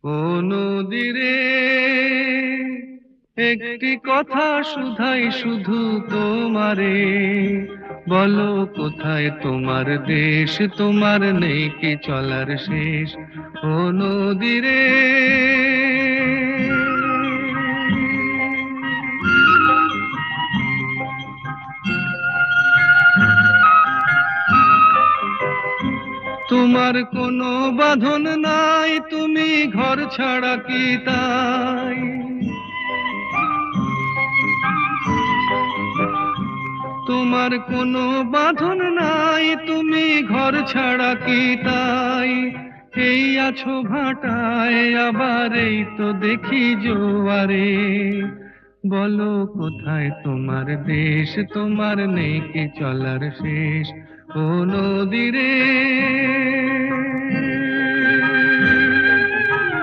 ও নদীরে একটি কথা শুধাই শুধু তোমারে, বলো কোথায় তোমার দেশ, তোমার নেই কি চলার শেষ। ও নদীরে তোমার কোনো বাঁধন নাই, তুমি ঘর ছাড়া কি তাই। তোমার কোনো বাঁধন নাই, তুমি ঘর ছাড়া কি তাই। এই আছো ভাটায়, আবার এই তো দেখি জোয়ারে, বলো কোথায় তোমার দেশ, তোমার নেই কি চলার শেষ। ও নদীরে